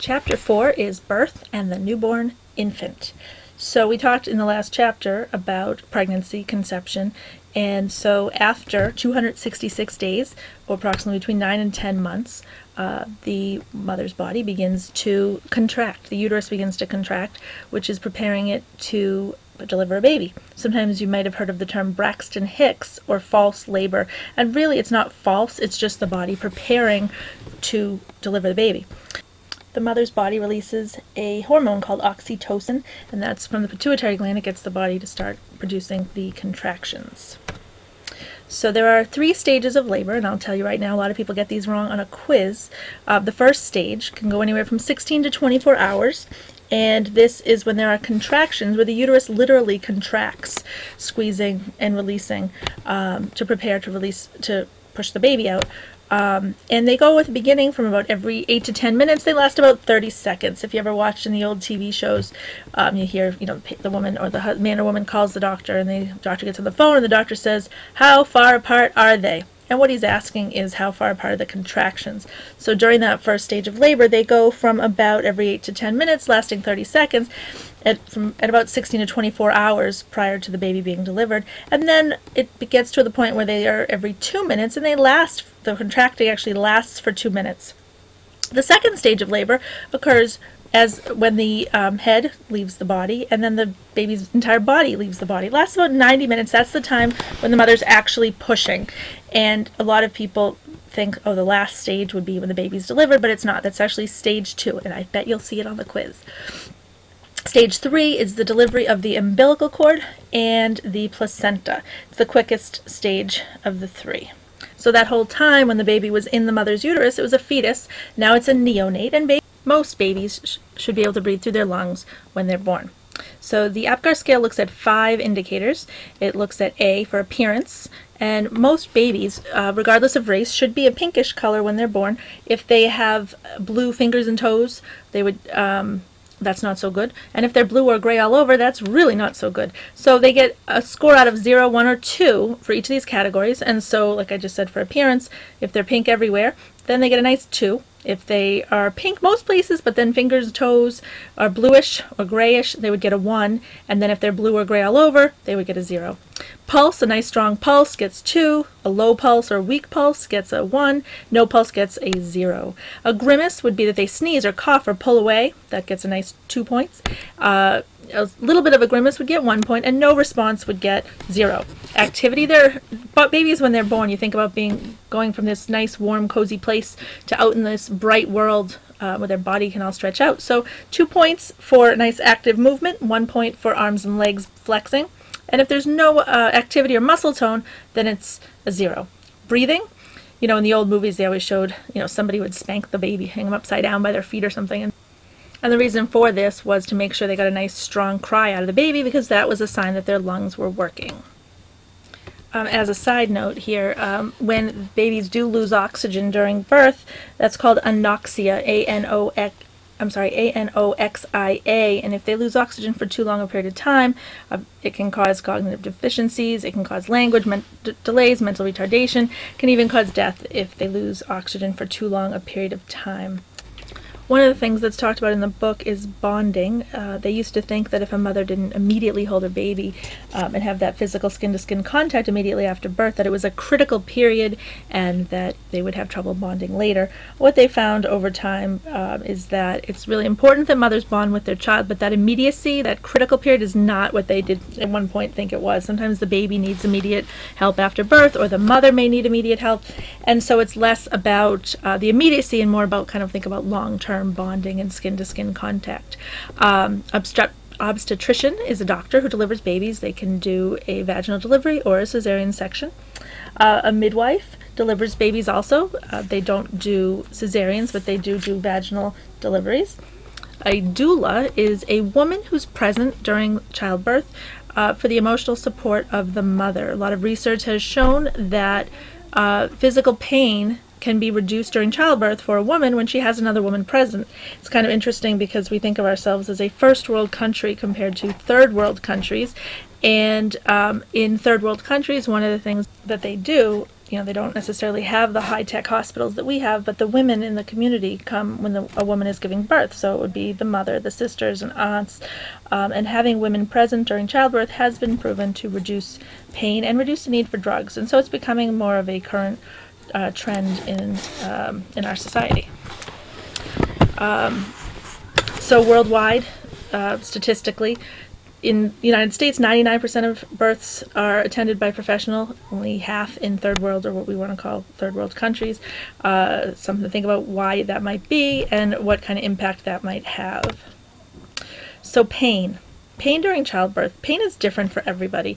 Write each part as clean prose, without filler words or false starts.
Chapter 4 is birth and the newborn infant. So we talked in the last chapter about pregnancy, conception, and so after 266 days, or approximately between 9 and 10 months, the mother's body begins to contract. The uterus begins to contract, which is preparing it to deliver a baby. Sometimes you might have heard of the term Braxton Hicks or false labor, and really it's not false, it's just the body preparing to deliver the baby. The mother's body releases a hormone called oxytocin, and that's from the pituitary gland. It gets the body to start producing the contractions. So there are 3 stages of labor, and I'll tell you right now, a lot of people get these wrong on a quiz. The first stage can go anywhere from 16 to 24 hours, and this is when there are contractions, where the uterus literally contracts, squeezing and releasing to prepare to push the baby out. And they go with the beginning from about every 8 to 10 minutes. They last about 30 seconds. If you ever watched in the old TV shows, you hear, the woman or the man or woman calls the doctor, and the doctor gets on the phone, and the doctor says, "How far apart are they?" And what he's asking is how far apart are the contractions. So during that first stage of labor, they go from about every 8 to 10 minutes, lasting 30 seconds, at about 16 to 24 hours prior to the baby being delivered. And then it gets to the point where they are every 2 minutes, and the contracting actually lasts for 2 minutes. The second stage of labor occurs when the head leaves the body, and then the baby's entire body leaves the body. It lasts about 90 minutes. That's the time when the mother's actually pushing. And a lot of people think, oh, the last stage would be when the baby's delivered, but it's not. That's actually stage 2, and I bet you'll see it on the quiz. Stage 3 is the delivery of the umbilical cord and the placenta. It's the quickest stage of the 3. So that whole time when the baby was in the mother's uterus, it was a fetus. Now it's a neonate, and most babies should be able to breathe through their lungs when they're born. So the APGAR scale looks at 5 indicators. It looks at A for appearance, and most babies, regardless of race, should be a pinkish color when they're born. If they have blue fingers and toes, they would that's not so good. And if they're blue or gray all over, that's really not so good. So they get a score out of 0, 1, or 2 for each of these categories. And so, like I just said, for appearance, if they're pink everywhere, then they get a nice 2. If they are pink most places, but then fingers and toes are bluish or grayish, they would get a 1. And then if they're blue or gray all over, they would get a 0. Pulse, a nice strong pulse, gets 2. A low pulse or weak pulse gets a 1. No pulse gets a 0. A grimace would be that they sneeze or cough or pull away. That gets a nice 2 points. A little bit of a grimace would get 1 point, and no response would get 0. Activity, but babies when they're born, you think about going from this nice, warm, cozy place to out in this bright world where their body can all stretch out. So 2 points for nice active movement, 1 point for arms and legs flexing. And if there's no activity or muscle tone, then it's a 0. Breathing, in the old movies they always showed, somebody would spank the baby, hang them upside down by their feet or something. And the reason for this was to make sure they got a nice strong cry out of the baby, because that was a sign that their lungs were working. As a side note here, when babies do lose oxygen during birth, that's called anoxia, A-N-O-X-I-A, and if they lose oxygen for too long a period of time, it can cause cognitive deficiencies, it can cause language delays, mental retardation, can even cause death if they lose oxygen for too long a period of time. One of the things that's talked about in the book is bonding. They used to think that if a mother didn't immediately hold her baby and have that physical skin-to-skin contact immediately after birth, that it was a critical period and that they would have trouble bonding later. What they found over time is that it's really important that mothers bond with their child, but that immediacy, that critical period, is not what they did at one point think it was. Sometimes the baby needs immediate help after birth, or the mother may need immediate help, and so it's less about the immediacy and more about think about long-term bonding and skin-to-skin contact. Obstetrician is a doctor who delivers babies. They can do a vaginal delivery or a cesarean section. A midwife delivers babies also. They don't do cesareans, but they do vaginal deliveries. A doula is a woman who's present during childbirth for the emotional support of the mother. A lot of research has shown that physical pain can be reduced during childbirth for a woman when she has another woman present. It's kind of interesting because we think of ourselves as a first world country compared to third world countries, and in third world countries, one of the things that they do they don't necessarily have the high-tech hospitals that we have, but the women in the community come when a woman is giving birth. So it would be the mother, the sisters, and aunts. And having women present during childbirth has been proven to reduce pain and reduce the need for drugs. And so it's becoming more of a current trend in our society. So worldwide, statistically, in the United States, 99% of births are attended by professional, only half in third world, or what we want to call third world countries. Something to think about why that might be and what kind of impact that might have. So pain. Pain during childbirth. Pain is different for everybody.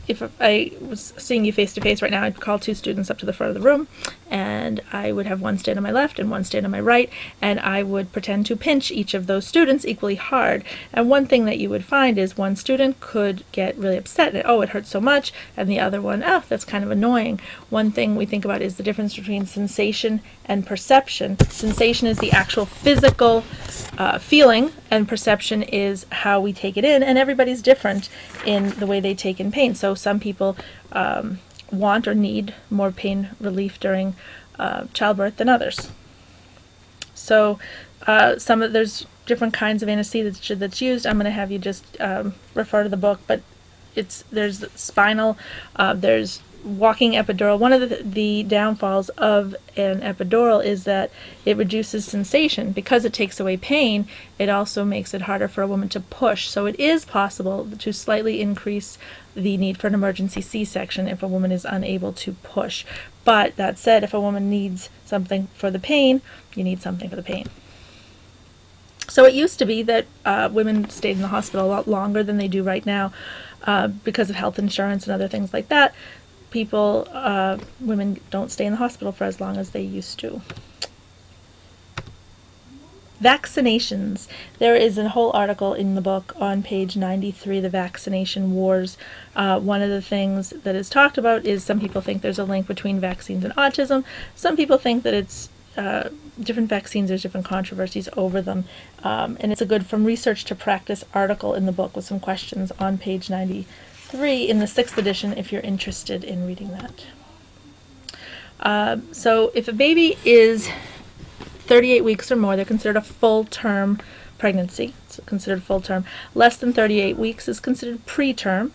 If I was seeing you face to face right now, I'd call 2 students up to the front of the room, and I would have one stand on my left and one stand on my right, and I would pretend to pinch each of those students equally hard. And one thing that you would find is one student could get really upset and, oh, it hurts so much, and the other one, oh, that's kind of annoying. One thing we think about is the difference between sensation and perception. Sensation is the actual physical feeling, and perception is how we take it in, and everybody's different in the way they take in pain. So some people want or need more pain relief during childbirth than others. So there's different kinds of anesthesia that's used. I'm going to have you just refer to the book, but there's spinal, there's walking epidural. One of the downfalls of an epidural is that it reduces sensation. Because it takes away pain, it also makes it harder for a woman to push. So it is possible to slightly increase the need for an emergency C-section if a woman is unable to push. But that said, if a woman needs something for the pain, you need something for the pain. So it used to be that women stayed in the hospital a lot longer than they do right now because of health insurance and other things like that. Women don't stay in the hospital for as long as they used to. Vaccinations. There is a whole article in the book on page 93, the vaccination wars. One of the things that is talked about is some people think there's a link between vaccines and autism. Some people think that it's different vaccines, there's different controversies over them. And it's a good From Research to Practice article in the book with some questions on page 93 in the 6th edition if you're interested in reading that. So if a baby is 38 weeks or more, they're considered a full-term pregnancy. It's considered full-term. Less than 38 weeks is considered preterm.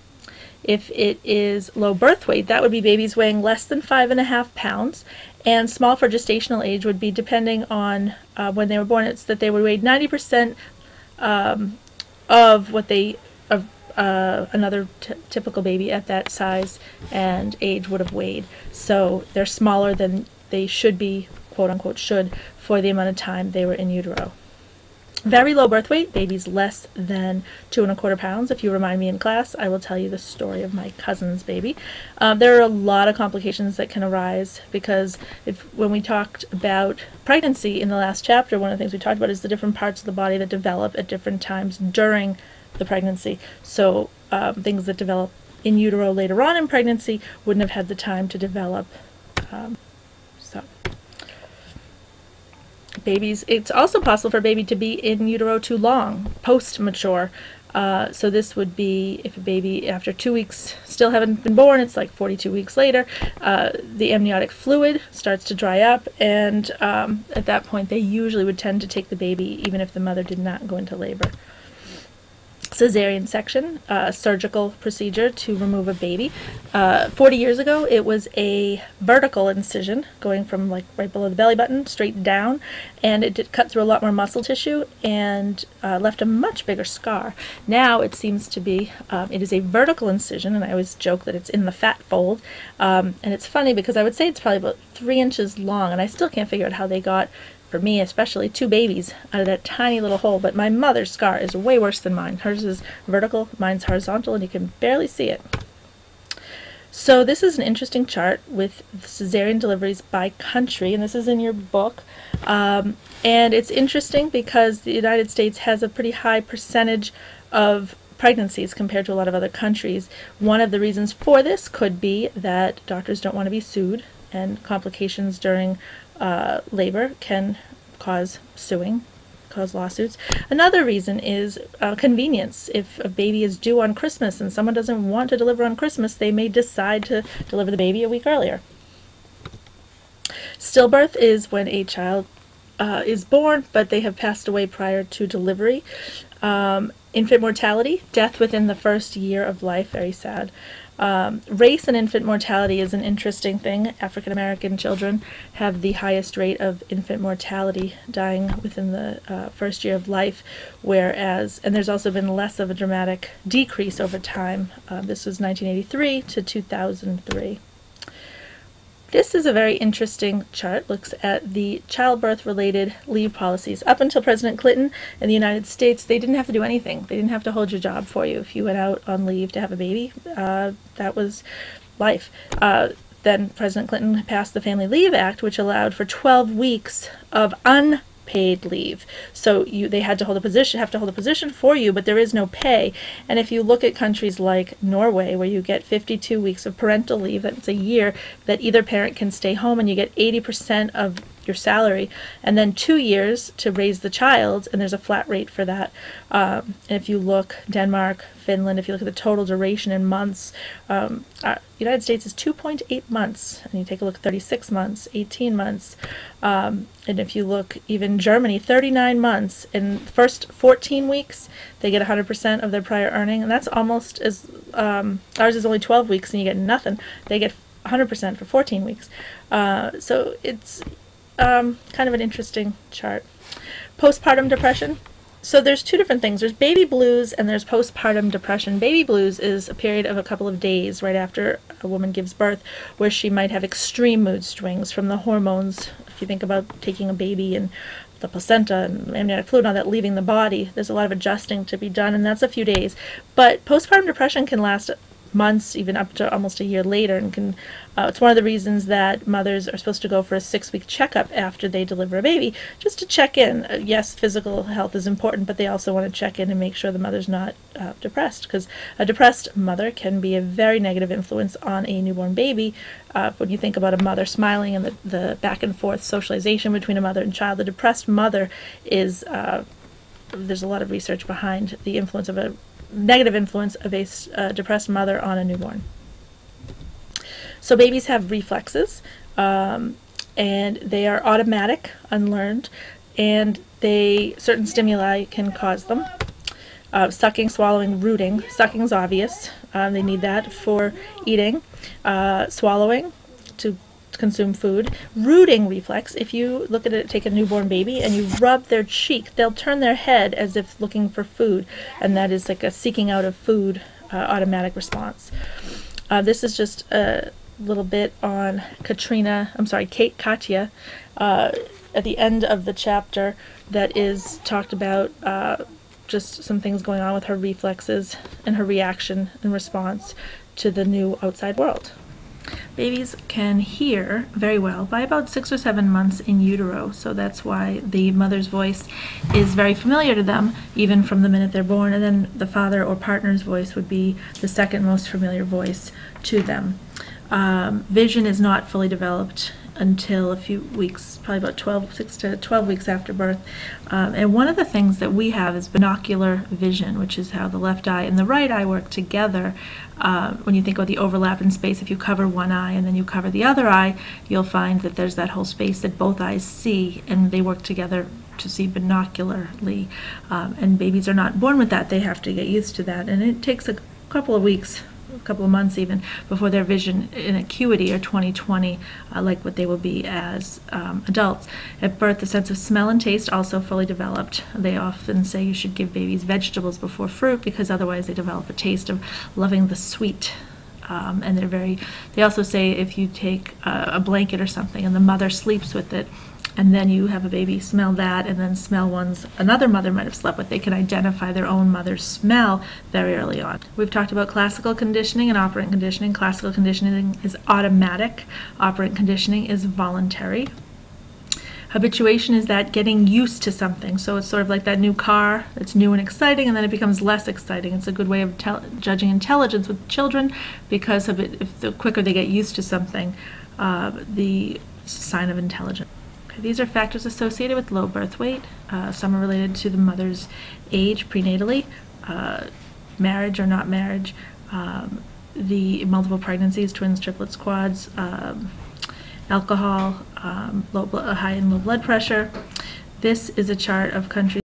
If it is low birth weight, that would be babies weighing less than 5.5 pounds. And small for gestational age would be, depending on when they were born, it's that they would weigh 90% of what another typical baby at that size and age would have weighed. So they're smaller than they should be, quote unquote should, for the amount of time they were in utero. Very low birth weight, babies less than 2.25 pounds. If you remind me in class, I will tell you the story of my cousin's baby. There are a lot of complications that can arise because when we talked about pregnancy in the last chapter, one of the things we talked about is the different parts of the body that develop at different times during the pregnancy. So things that develop in utero later on in pregnancy wouldn't have had the time to develop. It's also possible for a baby to be in utero too long, post-mature. So this would be if a baby after 2 weeks still haven't been born, it's like 42 weeks later, the amniotic fluid starts to dry up, and at that point they usually would tend to take the baby even if the mother did not go into labor. Cesarean section, surgical procedure to remove a baby. 40 years ago, it was a vertical incision going from like right below the belly button straight down, and it did cut through a lot more muscle tissue and left a much bigger scar. Now it seems to be, it is a vertical incision, and I always joke that it's in the fat fold, and it's funny because I would say it's probably about 3 inches long, and I still can't figure out how they got, for me especially, 2 babies out of that tiny little hole. But my mother's scar is way worse than mine. Hers is vertical, mine's horizontal, and you can barely see it. So this is an interesting chart with cesarean deliveries by country, and this is in your book. And it's interesting because the United States has a pretty high percentage of pregnancies compared to a lot of other countries. One of the reasons for this could be that doctors don't want to be sued, and complications during labor can cause suing. cause lawsuits. Another reason is convenience. If a baby is due on Christmas and someone doesn't want to deliver on Christmas, they may decide to deliver the baby a week earlier. Stillbirth is when a child is born, but they have passed away prior to delivery. Infant mortality, death within the first year of life, very sad. Race and infant mortality is an interesting thing. African American children have the highest rate of infant mortality, dying within the first year of life, whereas, and there's also been less of a dramatic decrease over time. This was 1983 to 2003. This is a very interesting chart. Looks at the childbirth-related leave policies. Up until President Clinton in the United States, they didn't have to do anything. They didn't have to hold your job for you. If you went out on leave to have a baby, that was life. Then President Clinton passed the Family Leave Act, which allowed for 12 weeks of unpaid leave. So they had to hold a position for you, but there is no pay. And if you look at countries like Norway, where you get 52 weeks of parental leave, that's a year that either parent can stay home, and you get 80% of your salary, and then 2 years to raise the child, and there's a flat rate for that. And if you look Denmark, Finland, if you look at the total duration in months, United States is 2.8 months, and you take a look at 36 months, 18 months, and if you look even Germany, 39 months. In the first 14 weeks, they get 100% of their prior earning, and that's almost as, ours is only 12 weeks and you get nothing. They get 100% for 14 weeks. So it's kind of an interesting chart. Postpartum depression. So there's two different things. There's baby blues and there's postpartum depression. Baby blues is a period of a couple of days right after a woman gives birth where she might have extreme mood swings from the hormones. If you think about taking a baby and the placenta and amniotic fluid and all that leaving the body, there's a lot of adjusting to be done, and that's a few days. But postpartum depression can last months, even up to almost a year later, and can it's one of the reasons that mothers are supposed to go for a 6-week checkup after they deliver a baby, just to check in. Yes, physical health is important, but they also want to check in and make sure the mother's not depressed, because a depressed mother can be a very negative influence on a newborn baby. When you think about a mother smiling and the back and forth socialization between a mother and child, the depressed mother is there's a lot of research behind the influence of a negative influence of a depressed mother on a newborn. So babies have reflexes, and they are automatic, unlearned, and certain stimuli can cause them. Sucking, swallowing, rooting. Sucking's obvious. They need that for eating. Swallowing to consume food. Rooting reflex, if you look at it, take a newborn baby and you rub their cheek, they'll turn their head as if looking for food, and that is like a seeking out of food automatic response. This is just a little bit on Katya, at the end of the chapter, that is talked about just some things going on with her reflexes and her reaction and response to the new outside world. Babies can hear very well by about 6 or 7 months in utero, so that's why the mother's voice is very familiar to them, even from the minute they're born, and then the father or partner's voice would be the second most familiar voice to them. Vision is not fully developed until a few weeks, probably about 6 to 12 weeks after birth. And one of the things that we have is binocular vision, which is how the left eye and the right eye work together. When you think about the overlap in space, if you cover one eye and then you cover the other eye, you'll find that there's that whole space that both eyes see, and they work together to see binocularly. And babies are not born with that. They have to get used to that, and it takes a couple of weeks, a couple of months even, before their vision in acuity or 20/20 like what they will be as adults. At birth, the sense of smell and taste also fully developed. They often say you should give babies vegetables before fruit, because otherwise they develop a taste of loving the sweet. And they also say if you take a blanket or something and the mother sleeps with it, and then you have a baby smell that and then smell ones another mother might have slept with, they can identify their own mother's smell very early on. We've talked about classical conditioning and operant conditioning. Classical conditioning is automatic. Operant conditioning is voluntary. Habituation is that getting used to something. So it's sort of like that new car that's new and exciting, and then it becomes less exciting. It's a good way of judging intelligence with children, because if the quicker they get used to something, the sign of intelligence. Okay, these are factors associated with low birth weight. Some are related to the mother's age prenatally, marriage or not marriage, the multiple pregnancies, twins, triplets, quads, alcohol, high and low blood pressure. This is a chart of countries